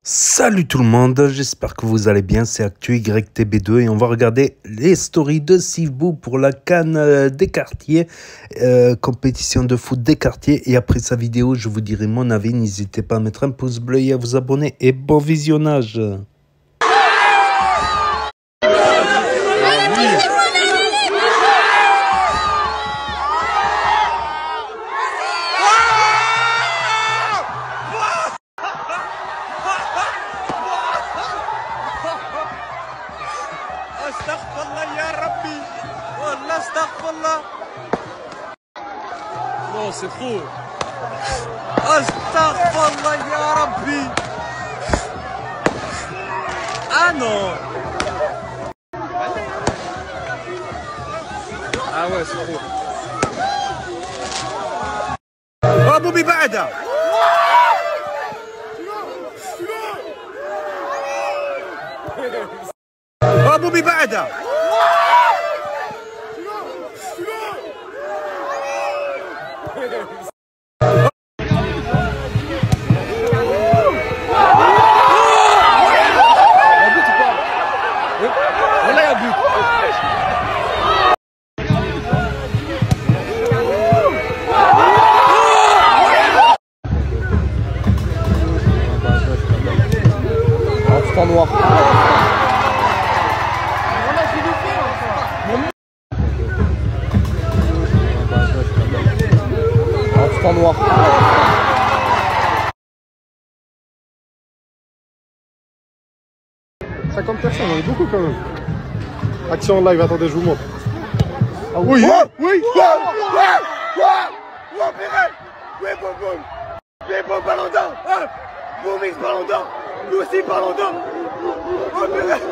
Salut tout le monde, j'espère que vous allez bien, c'est Actu YTB2 et on va regarder les stories de Sivbou pour la CAN des quartiers, compétition de foot des quartiers. Et après sa vidéo, je vous dirai mon avis, n'hésitez pas à mettre un pouce bleu et à vous abonner et bon visionnage. استغفر الله يا ربي والله استغفر الله non c'est trop استغفر الله يا ربي ah non ah ouais c'est trop oh بوبي بعدها oh بوبي بعدها ولا يا بوت en noir. En noir. « 50 personnes, on est beaucoup quand même. Action en live, attendez, je vous montre. Ah, oui, oh, oui, oui, ballon d'or, Boumix ballon d'or, nous aussi ballon d'or. Oh, purée.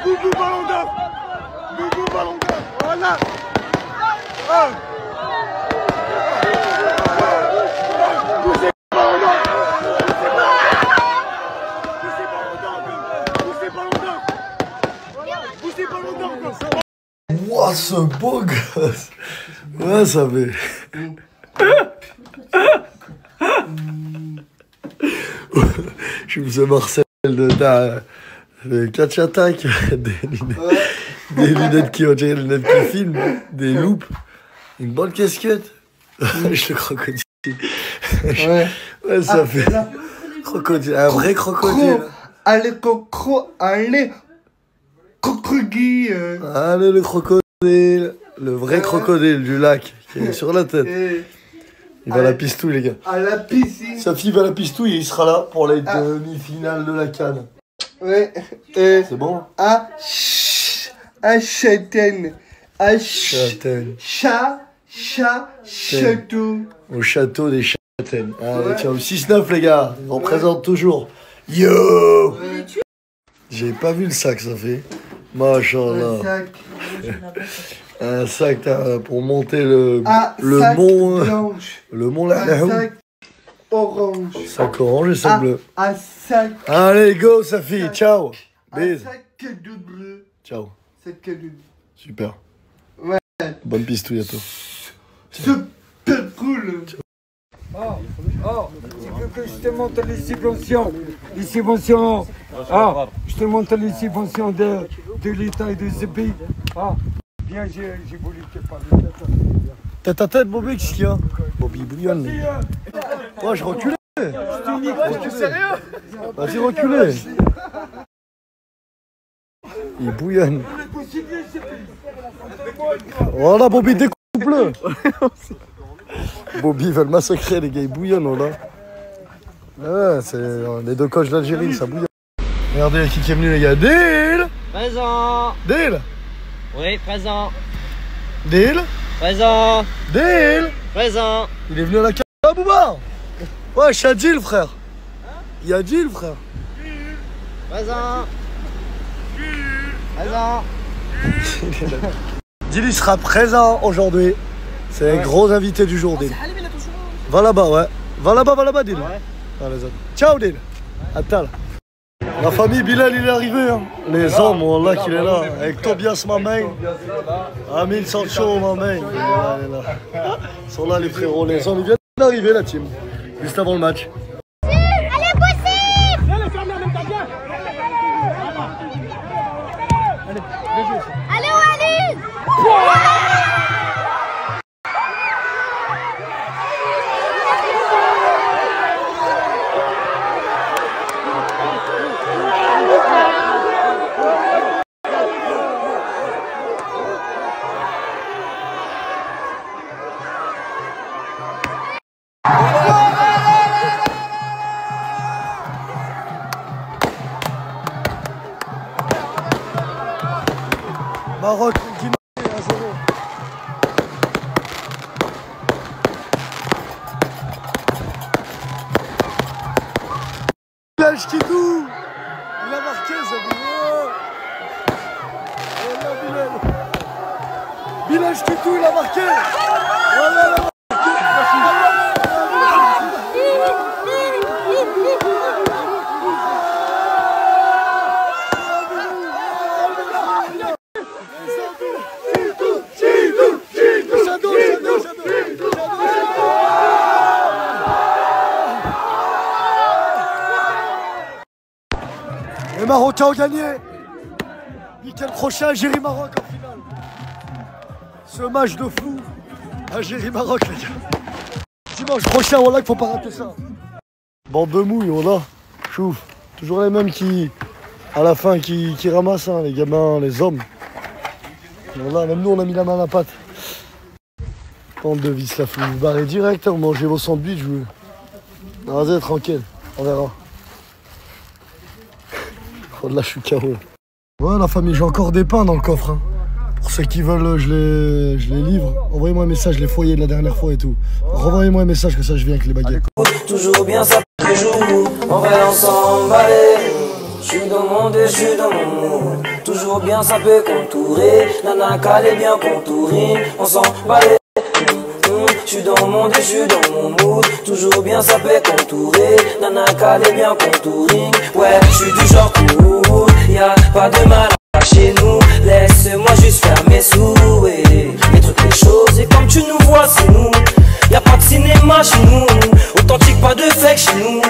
Boubou ballon d'or. Boubou ballon d'or, voilà. Ouah, ce beau gosse. Ouais, ça fait... Je me suis Marcel de catch attack, des lunettes qui ont des lunettes qui filment, des loupes, une bonne casquette. Je le crocodile. Ouais, ça fait... Crocodile, un vrai crocodile. Allez, allez, crocodile. Allez, le crocodile. Le vrai crocodile du lac qui est sur la tête. Il va à la pistouille, les gars. À la piscine. Sa fille va à la pistouille et il sera là pour les demi-finales de la CAN. Ouais. C'est bon? À Châtaigne. À Châtaigne. Château. Au château des Châtaignes. Allez, tiens, au 6-9, les gars. On représente toujours. Yo! J'ai pas vu le sac, ça fait. Machallah. Un sac pour monter le mont. Blanche. Le mont là. Un sac orange. Sac orange et sac bleu. Un sac. Allez, go, Safi. Ciao. Bise. Un sac de bleu. Ciao. Sac de bleu. Super. Ouais. Bonne pistouille à toi. Super cool. Tu veux que je te montre les subventions? Les subventions. Je te montre les subventions de l'État et de ce pays. Bien, j'ai voulu te parler. Tête à tête, Bobby, qu'est-ce qu'il y a? Bobby bouillonne. Ouais, je reculais. Tu sérieux? Vas-y, reculez. Il bouillonne. Voilà, Bobby, découpe-le. Bobby va le massacrer, les gars, il bouillonne, là. Ouais, c'est les deux coachs d'Algérie, ça bouillonne. Regardez qui est venu, les gars. Dil! Présent. Dil! Oui, présent. Dil! Présent. Dil! Présent. Il est venu à la CAN. Ah, Bouba! Ouais, je suis à Dil, frère. Il y a Dil, frère. Présent. Présent. Dil, il sera présent aujourd'hui. C'est un gros invité du jour, Dil. Va là-bas, ouais. Va là-bas, Dil. Allez, ciao, Dil. À tout à l'heure. La famille Bilal, il est arrivé. Hein. Les hommes, voilà qu'il est là. Avec Tobias, ma main. Amine Sancho, ma main. Il est là. Ils sont là, les frérots. Les hommes, ils viennent d'arriver, la team. Juste avant le match. Allez, possible! Allez, Walid! Maroc, Guinée, 1-0. Bilal Chkitou, il a marqué, ça veut dire. Voilà Bilal. Bilal Chkitou, il a marqué. Voilà, il a marqué. Les Marocains ont gagné. Nickel crochet, Algérie-Maroc en finale. Ce match de fou. Algérie-Maroc, les gars. Dimanche prochain, voilà qu'il faut pas rater ça. Bande de mouilles, voilà. Chouf. Toujours les mêmes qui, à la fin, qui ramassent, hein, les gamins, les hommes. Voilà, même nous, on a mis la main à la pâte. Bande de vis, la fou. Vous barrez direct, hein, vous mangez vos sandwichs. Vas-y, tranquille. On verra. Oh là, je suis KO. Ouais, la famille, j'ai encore des pains dans le coffre. Hein. Pour ceux qui veulent, je les livre. Envoyez-moi un message, les foyers de la dernière fois et tout. Renvoyez-moi un message, que ça, je viens avec les baguettes. Toujours bien ça les jours, on va ensemble aller. Je suis dans mon monde, je suis dans mon monde. Toujours bien ça peut contourer. Nana calé bien contouré, on s'en balait. Je suis dans mon monde, je suis dans mon mood. Toujours bien ça peut contourer. Nana calé bien contouring. Ouais, je suis du genre cool. Y'a pas de mal à chez nous. Laisse-moi juste faire mes sous. Les trucs, les choses, et comme tu nous vois, c'est nous. Y'a pas de cinéma chez nous. Authentique, pas de fake chez nous.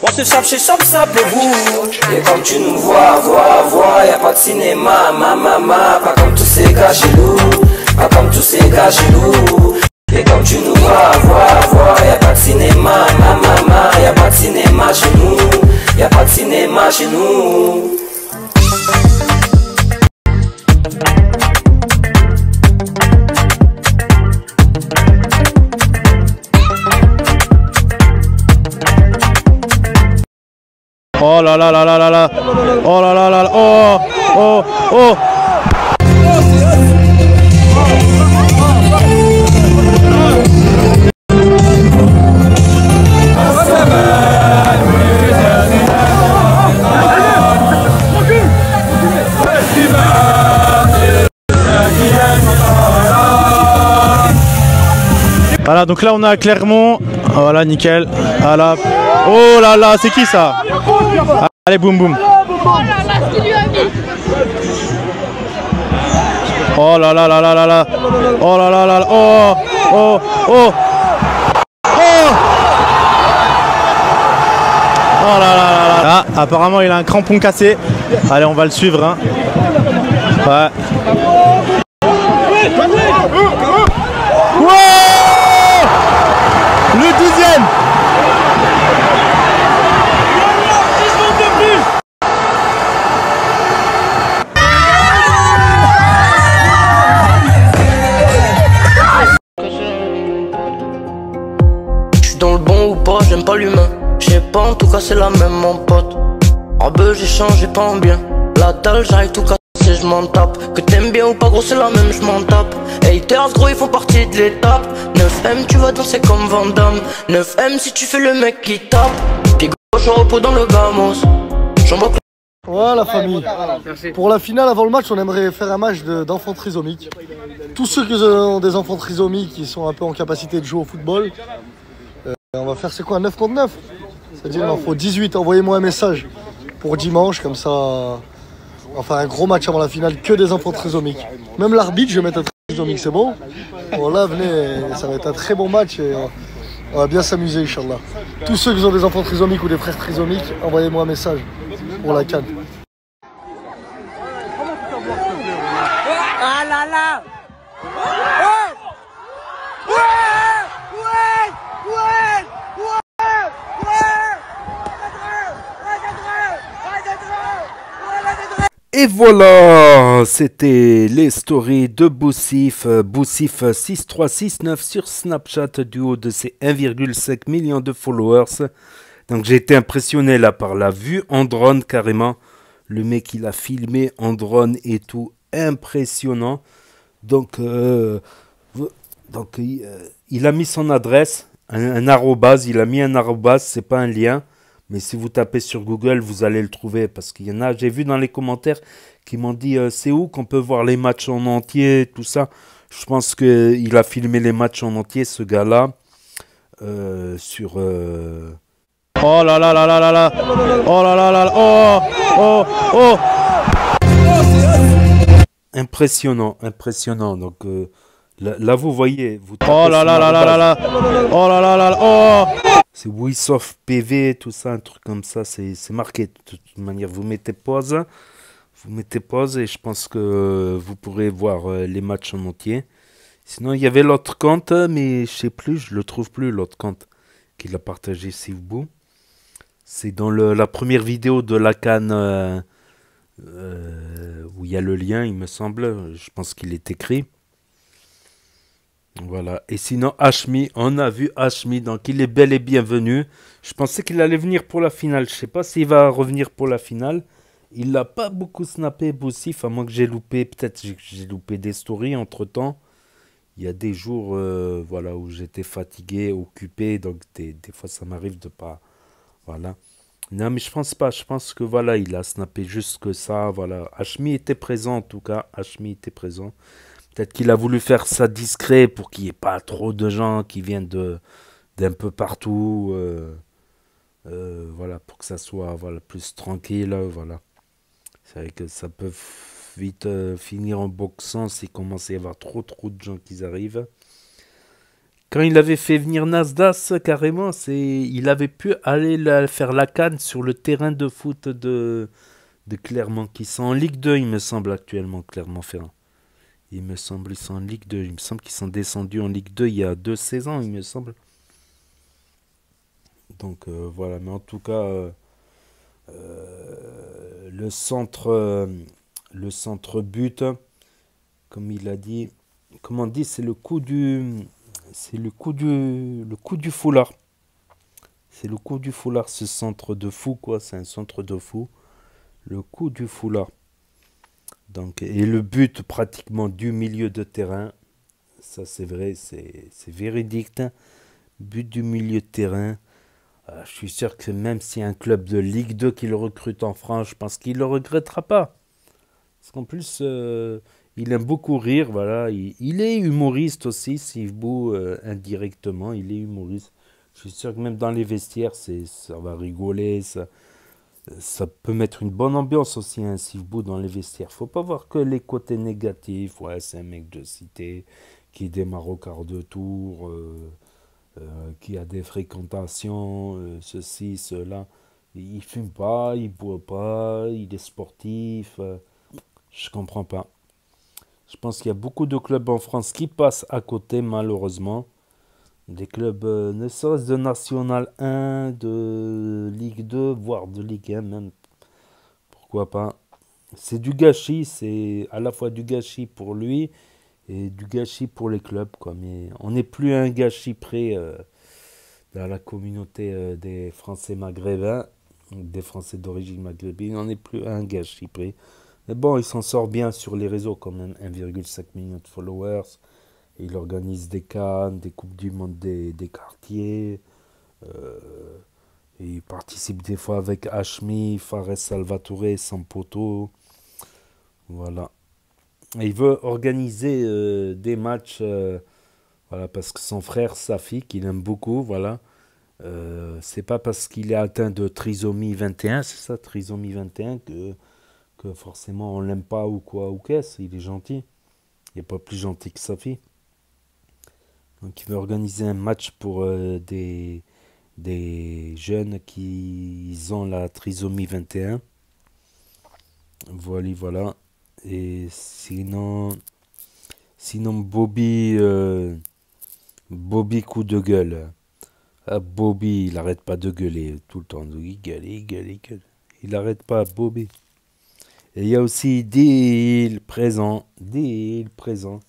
On se sape chez Shop, sapez-vous. Et comme tu nous vois, y'a pas de cinéma, ma, pas comme tous ces gars chez nous. Pas comme tous ces gars chez nous. Et comme tu nous vois, y'a pas de cinéma, ma, y'a pas de cinéma chez nous. Y'a pas de cinéma chez nous. Oh là là là là là là. Oh là là là là. Oh oh oh. Voilà, donc là on est à Clermont. Voilà, nickel. Voilà. Oh là là, c'est qui ça? Allez, boum boum. Oh là là, ce qu'il lui a mis. Oh là là là là là là. Oh là là là là. Oh oh oh. Oh. Oh là là là là. Ah, apparemment il a un crampon cassé. Allez, on va le suivre. Hein. Ouais. Wow, le 10e. Dans le bon ou pas, j'aime pas l'humain. Je sais pas, en tout cas c'est la même mon pote. En bœuf j'ai changé pas en bien. La dalle j'arrive tout casser, je m'en tape. Que t'aimes bien ou pas gros c'est la même, je m'en tape. Haters gros ils font partie de l'étape. 9M tu vas danser comme Van Damme. 9M si tu fais le mec qui tape. Pied gauche en repos dans le gamos. Voilà famille. Pour la finale avant le match, on aimerait faire un match d'enfants trisomiques. Tous ceux qui ont des enfants trisomiques qui sont un peu en capacité de jouer au football. On va faire c'est quoi, 9 contre 9? C'est-à-dire il en faut 18, envoyez-moi un message. pour dimanche, comme ça, on va faire un gros match avant la finale, que des enfants trisomiques. Même l'arbitre, je vais mettre un trisomique, c'est bon? Bon là, venez, ça va être un très bon match et on va bien s'amuser, Inch'Allah. Tous ceux qui ont des enfants trisomiques ou des frères trisomiques, envoyez-moi un message pour la CAN. Ah là là! Et voilà, c'était les stories de Boussif, Boussif 6369 sur Snapchat du haut de ses 1,5 million de followers. Donc j'ai été impressionné là par la vue en drone carrément. Le mec il a filmé en drone et tout, impressionnant. Donc, il a mis son adresse, un arrobase, il a mis un arrobase, c'est pas un lien. Mais si vous tapez sur Google, vous allez le trouver. Parce qu'il y en a, j'ai vu dans les commentaires qui m'ont dit c'est où qu'on peut voir les matchs en entier, tout ça. Je pense qu'il a filmé les matchs en entier, ce gars-là, sur... Oh là là là là là là. Oh là là là là. Oh oh oh. Impressionnant, impressionnant. Donc là, vous voyez. Vous oh là là là là là là. Oh là là là là. Oh. C'est Wissoft PV, tout ça, un truc comme ça, c'est marqué de toute manière. Vous mettez pause et je pense que vous pourrez voir les matchs en entier. Sinon, il y avait l'autre compte, mais je sais plus, je le trouve plus, l'autre compte qu'il a partagé Sivbou. C'est dans la première vidéo de la CAN où il y a le lien, il me semble. Je pense qu'il est écrit. Voilà, et sinon Hashmi, on a vu Hashmi, donc il est bel et bienvenu. Je pensais qu'il allait venir pour la finale, je sais pas s'il va revenir pour la finale. Il n'a pas beaucoup snappé Boussif, à moins que j'ai loupé, peut-être j'ai loupé des stories entre temps. Il y a des jours voilà, où j'étais fatigué, occupé, donc des fois ça m'arrive de pas... Voilà. Non mais je pense pas, je pense que voilà, il a snappé juste que ça, voilà. Hashmi était présent en tout cas, Hashmi était présent. Peut-être qu'il a voulu faire ça discret pour qu'il n'y ait pas trop de gens qui viennent d'un peu partout. Voilà, pour que ça soit voilà, plus tranquille. Voilà. C'est vrai que ça peut vite finir en boxant s'il commence à y avoir trop de gens qui arrivent. Quand il avait fait venir Nasdas, carrément, il avait pu aller faire la CAN sur le terrain de foot de Clermont, qui sont en Ligue 2, il me semble, actuellement, Clermont-Ferrand. Il me semble qu'ils sont en Ligue 2. Il me semble qu'ils sont descendus en Ligue 2 il y a 2 saisons, il me semble. Donc voilà, mais en tout cas, le centre but, comme il a dit, comment on dit, c'est le coup du foulard. C'est le coup du foulard, ce centre de fou, quoi. C'est un centre de fou. Le coup du foulard. Donc, et le but pratiquement du milieu de terrain, ça c'est vrai, c'est véridique. But du milieu de terrain. Je suis sûr que même si un club de Ligue 2 qui le recrute en France, je pense qu'il ne le regrettera pas. Parce qu'en plus, il aime beaucoup rire. Voilà. Il est humoriste aussi, Sivbou, indirectement, il est humoriste. Je suis sûr que même dans les vestiaires, ça va rigoler, ça peut mettre une bonne ambiance aussi, un Sivbou dans les vestiaires. Faut pas voir que les côtés négatifs. Ouais, c'est un mec de cité qui démarre au quart de tour, qui a des fréquentations, ceci, cela. Il fume pas, il boit pas, il est sportif. Je comprends pas. Je pense qu'il y a beaucoup de clubs en France qui passent à côté, malheureusement. Des clubs, ne serait-ce de National 1, de Ligue 2, voire de Ligue 1 même. Pourquoi pas. C'est du gâchis, c'est à la fois du gâchis pour lui et du gâchis pour les clubs, quoi. Mais on n'est plus un gâchis près dans la communauté des Français maghrébins, des Français d'origine maghrébine. On n'est plus un gâchis près. Mais bon, il s'en sort bien sur les réseaux quand même, 1,5 million de followers. Il organise des CAN, des Coupes du Monde des quartiers. Il participe des fois avec Hashmi, Fares Salvatore, Sampoto. Voilà. Et il veut organiser des matchs, voilà, parce que son frère Safi, qu'il aime beaucoup, voilà, C'est pas parce qu'il est atteint de trisomie 21, c'est ça, trisomie 21, que forcément on l'aime pas ou quoi, ou qu'est-ce, il est gentil. Il n'est pas plus gentil que sa fille. Donc il veut organiser un match pour des jeunes qui ont la trisomie 21. Voilà, voilà. Et sinon Bobby, Bobby coup de gueule. Ah, Bobby, il arrête pas de gueuler tout le temps. Il gueule, il gueule, il gueule. Il arrête pas, Bobby. Et il y a aussi Deal présent. Deal présent.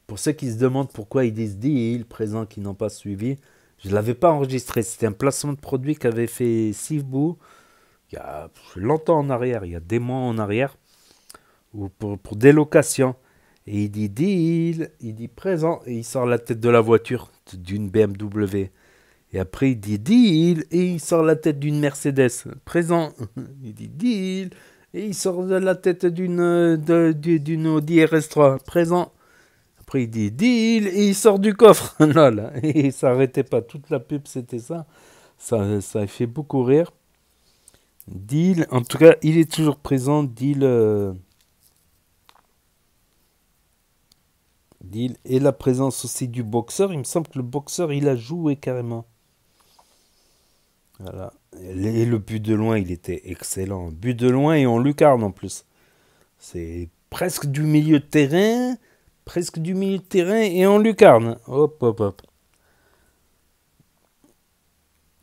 Pour ceux qui se demandent pourquoi ils disent Deal présent, qui n'ont pas suivi, je ne l'avais pas enregistré. C'était un placement de produit qu'avait fait Sivbou il y a longtemps en arrière, il y a des mois en arrière, ou pour des locations. Et il dit Deal, il dit présent, et il sort la tête de la voiture d'une BMW. Et après, il dit Deal, et il sort la tête d'une Mercedes. Présent. Il dit Deal, et il sort de la tête d'une Audi RS3. Présent. Après, il dit Deal, et il sort du coffre. Lol. Et il s'arrêtait pas. Toute la pub, c'était ça. Ça a fait beaucoup rire. Deal, en tout cas, il est toujours présent. Deal. Deal. Et la présence aussi du boxeur. Il me semble que le boxeur, il a joué carrément. Voilà. Et le but de loin, il était excellent. But de loin et en lucarne en plus. C'est presque du milieu de terrain. Presque du milieu de terrain et en lucarne. Hop, hop, hop.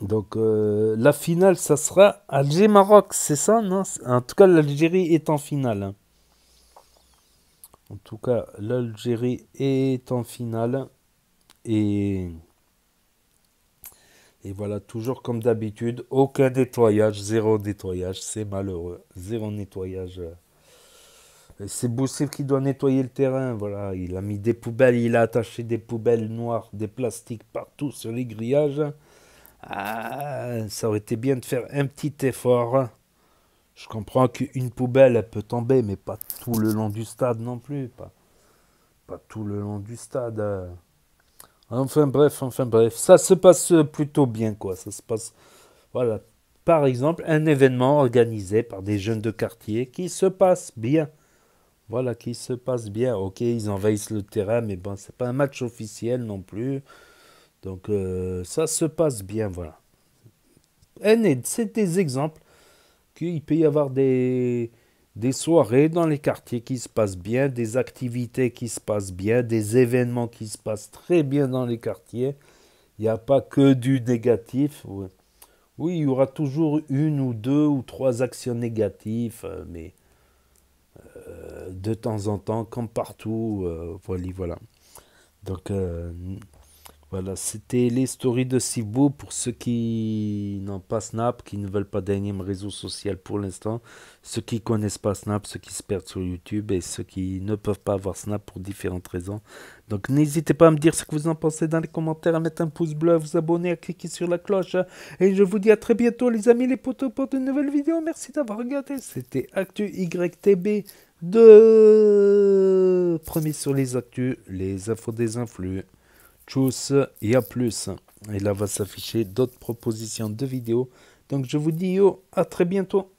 Donc, la finale, ça sera Alger-Maroc, c'est ça, non? En tout cas, l'Algérie est en finale. Hein. En tout cas, l'Algérie est en finale. Et voilà, toujours comme d'habitude, aucun nettoyage, zéro nettoyage, c'est malheureux. Zéro nettoyage. C'est Boussif qui doit nettoyer le terrain, voilà. Il a mis des poubelles, il a attaché des poubelles noires, des plastiques partout sur les grillages. Ah, ça aurait été bien de faire un petit effort. Je comprends qu'une poubelle, elle peut tomber, mais pas tout le long du stade non plus. Pas tout le long du stade. Enfin bref, ça se passe plutôt bien, quoi. Ça se passe, voilà. Par exemple, un événement organisé par des jeunes de quartier qui se passe bien. Voilà, qui se passe bien. Ok, ils envahissent le terrain, mais bon, c'est pas un match officiel non plus. Donc, ça se passe bien, voilà. C'est des exemples qu'il peut y avoir des soirées dans les quartiers qui se passent bien, des activités qui se passent bien, des événements qui se passent très bien dans les quartiers. Il n'y a pas que du négatif. Oui, il y aura toujours une ou deux ou trois actions négatives, mais de temps en temps, comme partout, voilà. Donc, voilà, c'était les stories de Sivbou pour ceux qui n'ont pas Snap, qui ne veulent pas d'énième réseau social pour l'instant, ceux qui connaissent pas Snap, ceux qui se perdent sur YouTube et ceux qui ne peuvent pas avoir Snap pour différentes raisons. Donc n'hésitez pas à me dire ce que vous en pensez dans les commentaires, à mettre un pouce bleu, à vous abonner, à cliquer sur la cloche. Et je vous dis à très bientôt les amis, les potos, pour de nouvelles vidéos. Merci d'avoir regardé. C'était Actu YTB de premier sur les actus, les infos des influx. Tchuss, et à plus. Et là va s'afficher d'autres propositions de vidéos. Donc je vous dis yo, à très bientôt.